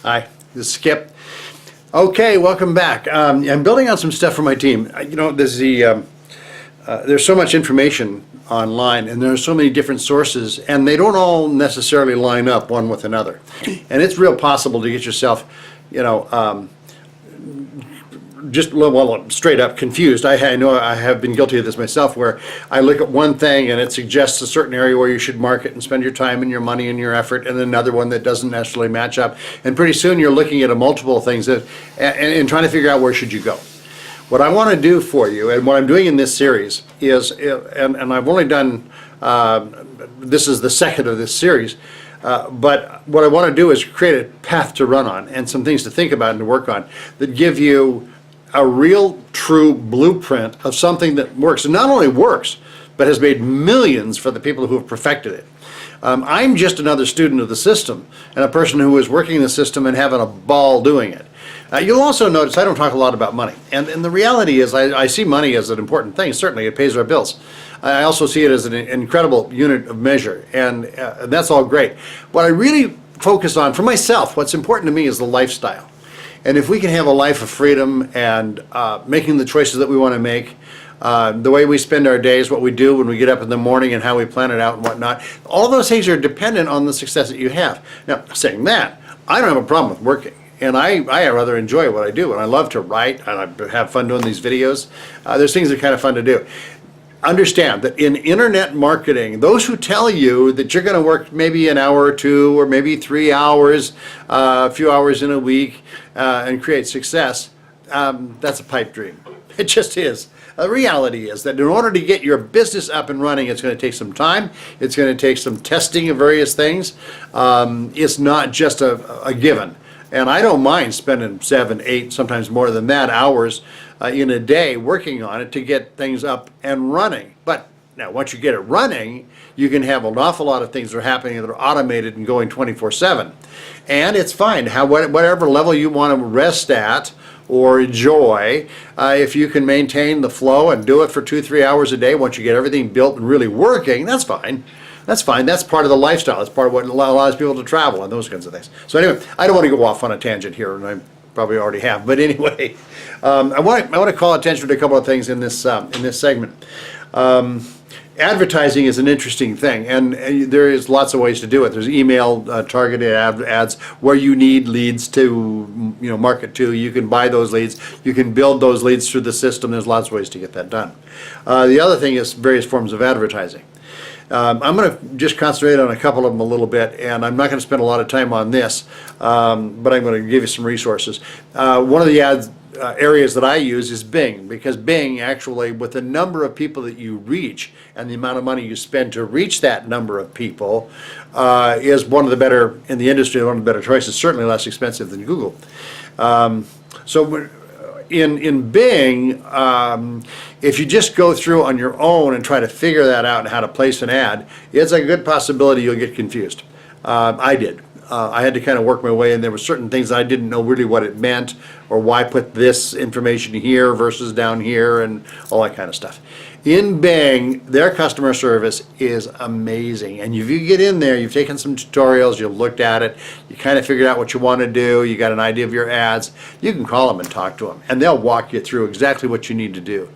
Hi, this is Skip. Okay, welcome back. I'm building on some stuff for my team. There's so much information online, and there's so many different sources, and they don't all necessarily line up one with another. And it's real possible to get yourself, straight up confused. I know I have been guilty of this myself, where I look at one thing and it suggests a certain area where you should market and spend your time and your money and your effort, and another one that doesn't necessarily match up. And pretty soon you're looking at a multiple things and trying to figure out where should you go. What I want to do for you, and what I'm doing in this series is, and I've only done, this is the second of this series, but what I want to do is create a path to run on and some things to think about and to work on that give you a real, true blueprint of something that works. And not only works, but has made millions for the people who have perfected it. I'm just another student of the system and a person who is working the system and having a ball doing it. You'll also notice I don't talk a lot about money. And the reality is I see money as an important thing. Certainly, it pays our bills. I also see it as an incredible unit of measure, and that's all great. What I really focus on for myself, what's important to me is the lifestyle. And if we can have a life of freedom and making the choices that we want to make, the way we spend our days, what we do when we get up in the morning and how we plan it out and whatnot, all those things are dependent on the success that you have. Now, saying that, I don't have a problem with working. And I rather enjoy what I do, and I love to write, and I have fun doing these videos. There's things that are kind of fun to do. Understand that in internet marketing, those who tell you that you're going to work maybe an hour or two or maybe 3 hours, a few hours in a week, and create success, that's a pipe dream. It just is. The reality is that in order to get your business up and running, it's going to take some time. It's going to take some testing of various things. It's not just a given. And I don't mind spending 7, 8, sometimes more than that hours in a day working on it to get things up and running. But now once you get it running, you can have an awful lot of things that are happening that are automated and going 24/7. And it's fine, whatever level you want to rest at or enjoy, if you can maintain the flow and do it for 2, 3 hours a day once you get everything built and really working, that's fine. That's fine. That's part of the lifestyle. It's part of what allows people to travel and those kinds of things. So anyway, I don't want to go off on a tangent here, and I probably already have. But anyway, I want to call attention to a couple of things in this segment. Advertising is an interesting thing, and there is lots of ways to do it. There's email targeted ads where you need leads to market to. You can buy those leads. You can build those leads through the system. There's lots of ways to get that done. The other thing is various forms of advertising. I'm going to just concentrate on a couple of them a little bit, and I'm not going to spend a lot of time on this, but I'm going to give you some resources. One of the areas that I use is Bing, because Bing actually, with the number of people that you reach and the amount of money you spend to reach that number of people, is one of the better, in the industry, one of the better choices, certainly less expensive than Google. So in Bing, if you just go through on your own and try to figure that out and how to place an ad, it's a good possibility you'll get confused. I did. I had to kind of work my way, and there were certain things I didn't know really what it meant, or why put this information here versus down here, and all that kind of stuff. In Bing, their customer service is amazing, and if you get in there, you've taken some tutorials, you've looked at it, you kind of figured out what you want to do, you got an idea of your ads, you can call them and talk to them, and they'll walk you through exactly what you need to do.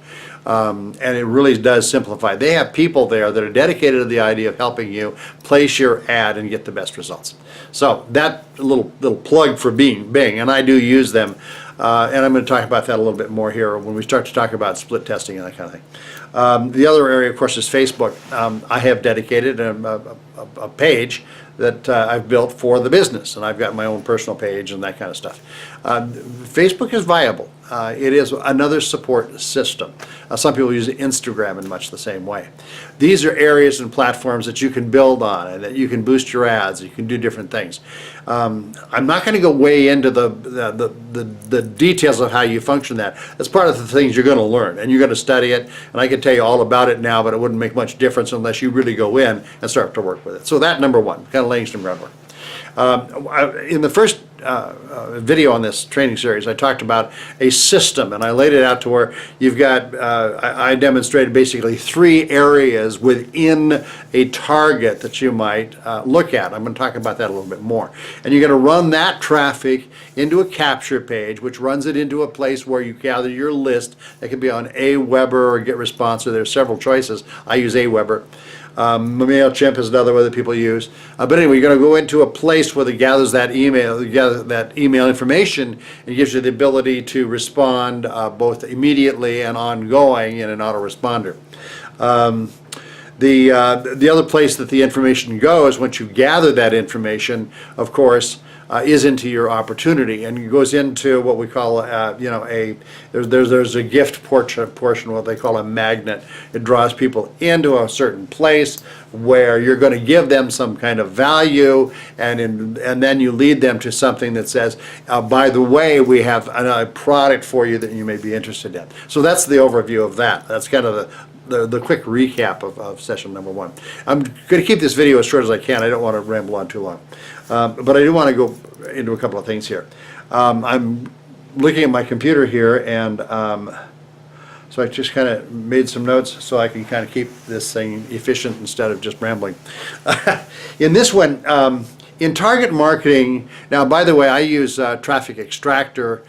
And it really does simplify. They have people there that are dedicated to the idea of helping you place your ad and get the best results. So that little plug for Bing, and I do use them. And I'm going to talk about that a little bit more here when we start to talk about split testing and that kind of thing. The other area, of course, is Facebook. I have dedicated a page that I've built for the business, and I've got my own personal page and that kind of stuff. Facebook is viable. It is another support system. Some people use Instagram in much the same way. These are areas and platforms that you can build on and that you can boost your ads, you can do different things. I'm not going to go way into the details of how you function that. That's part of the things you're going to learn, and you're going to study it, and I could tell you all about it now, but it wouldn't make much difference unless you really go in and start to work with it. So that, number one, kind of laying some groundwork. In the first video on this training series, I talked about a system, and I laid it out to where you've got, I demonstrated basically 3 areas within a target that you might look at. I'm going to talk about that a little bit more. And you're going to run that traffic into a capture page, which runs it into a place where you gather your list. That could be on Aweber or GetResponse, or there's several choices. I use Aweber. MailChimp is another one that people use. But anyway, you're going to go into a place where it gathers that email information, and gives you the ability to respond both immediately and ongoing in an autoresponder. The other place that the information goes, once you gather that information, of course, is into your opportunity, and it goes into what we call, there's a gift portion, what they call a magnet. It draws people into a certain place where you're going to give them some kind of value, and then you lead them to something that says, by the way, we have a product for you that you may be interested in. So that's the overview of that. That's kind of the quick recap of session number 1. I'm going to keep this video as short as I can. I don't want to ramble on too long. But I do want to go into a couple of things here. I'm looking at my computer here, and so I just kind of made some notes so I can kind of keep this thing efficient instead of just rambling. In this one, in target marketing, now by the way, I use Traffic Extractor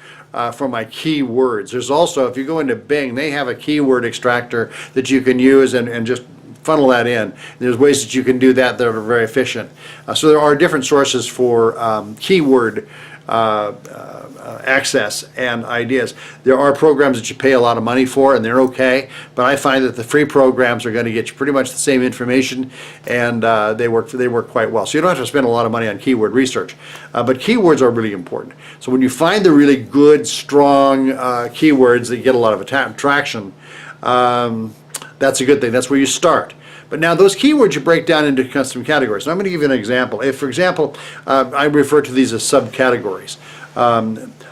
for my keywords. There's also, if you go into Bing, they have a keyword extractor that you can use and just funnel that in. There's ways that you can do that that are very efficient. So there are different sources for keyword access and ideas. There are programs that you pay a lot of money for, and they're okay, but I find that the free programs are going to get you pretty much the same information, and they work quite well. So you don't have to spend a lot of money on keyword research, but keywords are really important. So when you find the really good, strong keywords that get a lot of traction, that's a good thing. That's where you start. But now those keywords you break down into custom categories. So I'm going to give you an example. If, for example, I refer to these as subcategories.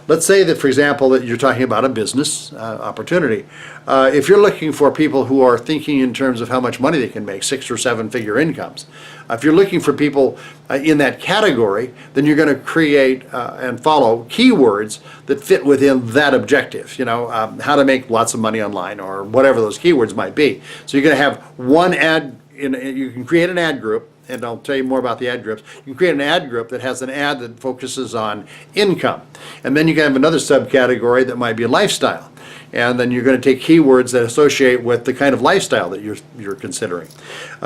Let's say that, for example, that you're talking about a business opportunity. If you're looking for people who are thinking in terms of how much money they can make, 6 or 7 figure incomes, if you're looking for people in that category, then you're going to create and follow keywords that fit within that objective. You know, how to make lots of money online, or whatever those keywords might be. So you're going to have one ad. You can create an ad group, and I'll tell you more about the ad groups. You can create an ad group that has an ad that focuses on income. And then you can have another subcategory that might be lifestyle. And then you're going to take keywords that associate with the kind of lifestyle that you're considering.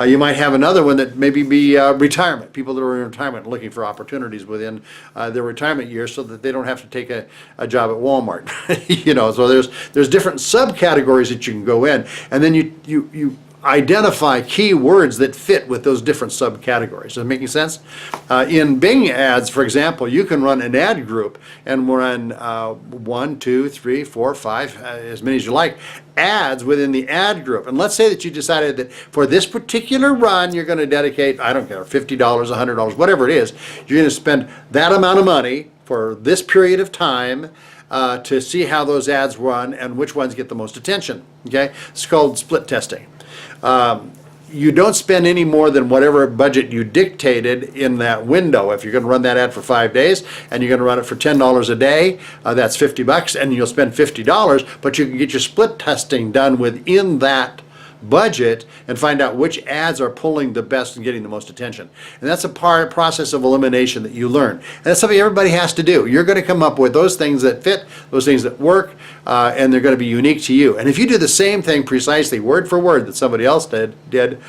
You might have another one that maybe be retirement. People that are in retirement looking for opportunities within their retirement years so that they don't have to take a job at Walmart. You know, so there's different subcategories that you can go in, and then you identify keywords that fit with those different subcategories. Is that making sense? In Bing ads, for example, you can run an ad group and run 1, 2, 3, 4, 5, as many as you like, ads within the ad group. And let's say that you decided that for this particular run, you're going to dedicate, I don't care, $50, $100, whatever it is, you're going to spend that amount of money for this period of time to see how those ads run and which ones get the most attention. Okay? It's called split testing. You don't spend any more than whatever budget you dictated in that window. If you're going to run that ad for 5 days and you're going to run it for $10 a day, that's $50, and you'll spend $50, but you can get your split testing done within that budget and find out which ads are pulling the best and getting the most attention. And that's a process of elimination that you learn. And that's something everybody has to do. You're going to come up with those things that fit, those things that work, and they're going to be unique to you. And if you do the same thing precisely, word for word, that somebody else did, that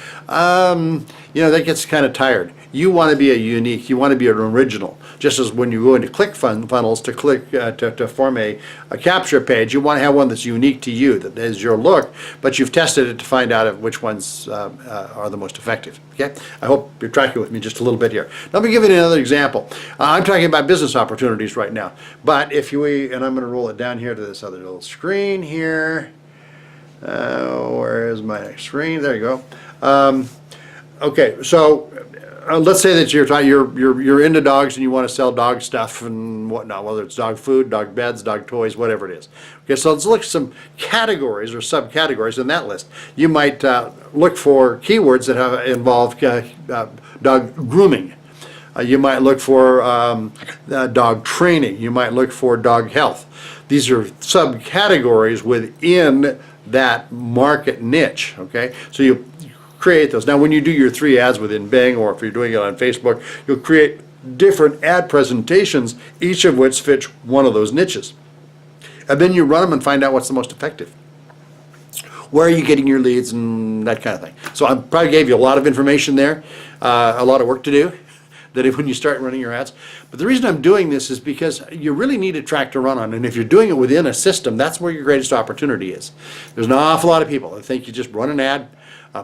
gets kind of tired. You want to be a unique, you want to be an original. Just as when you go into click funnels to click to form a capture page, you want to have one that's unique to you, that is your look, but you've tested it to find out which ones are the most effective. Okay? I hope you're tracking with me just a little bit here. Let me give you another example. I'm talking about business opportunities right now, but if you, and I'm going to roll it down here to this other little screen here. Where is my next screen? There you go. Okay, so let's say that you're into dogs and you want to sell dog stuff and whatnot, whether it's dog food, dog beds, dog toys, whatever it is. Okay, so let's look at some categories or subcategories in that list. You might look for keywords that involve dog grooming. You might look for dog training. You might look for dog health. These are subcategories within that market niche, okay? So you create those. Now, when you do your 3 ads within Bing, or if you're doing it on Facebook, you'll create different ad presentations, each of which fits one of those niches. And then you run them and find out what's the most effective. Where are you getting your leads and that kind of thing. So I probably gave you a lot of information there, a lot of work to do that when you start running your ads. But the reason I'm doing this is because you really need a track to run on. And if you're doing it within a system, that's where your greatest opportunity is. There's an awful lot of people that think you just run an ad,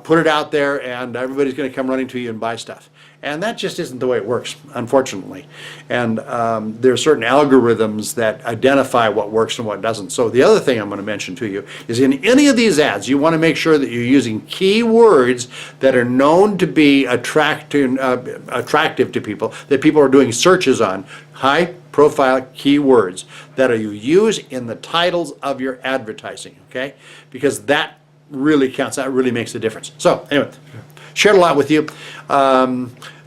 put it out there, and everybody's going to come running to you and buy stuff. And that just isn't the way it works, unfortunately. And there are certain algorithms that identify what works and what doesn't. So the other thing I'm going to mention to you is in any of these ads, you want to make sure that you're using keywords that are known to be attractive to people, that people are doing searches on, high-profile keywords that you use in the titles of your advertising, okay? Because that really counts. That really makes a difference. So anyway, shared a lot with you.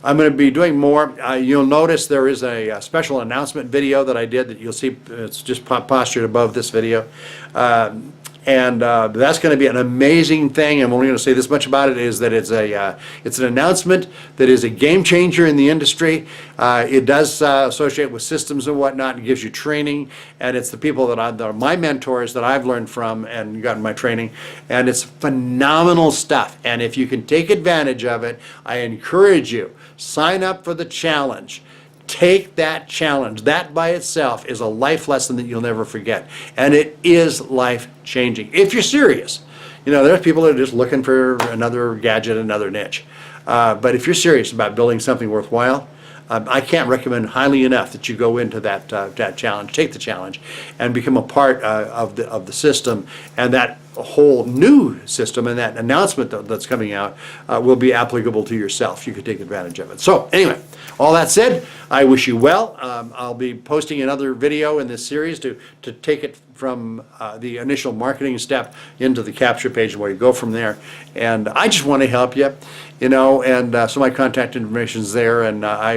I'm going to be doing more. You'll notice there is a special announcement video that I did that you'll see. It's just postured above this video. That's going to be an amazing thing. I'm only going to say this much about it, is that it's an announcement that is a game changer in the industry. It does associate with systems and whatnot. It gives you training, and it's the people that are my mentors that I've learned from and gotten my training, and it's phenomenal stuff. And if you can take advantage of it, I encourage you, sign up for the challenge. Take that challenge. That by itself is a life lesson that you'll never forget. And it is life-changing. If you're serious. You know, there's people that are just looking for another gadget, another niche. But if you're serious about building something worthwhile, I can't recommend highly enough that you go into that challenge, take the challenge, and become a part of the system. And that whole new system and that announcement that's coming out will be applicable to yourself. You could take advantage of it. So anyway, all that said, I wish you well. I'll be posting another video in this series to take it from the initial marketing step into the capture page and where you go from there. And I just want to help you, you know, and so my contact information is there, and I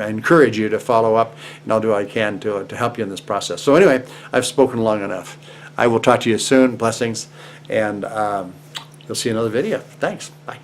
encourage you to follow up, and I'll do what I can to help you in this process. So anyway, I've spoken long enough. I will talk to you soon. Blessings, and you'll see another video. Thanks. Bye.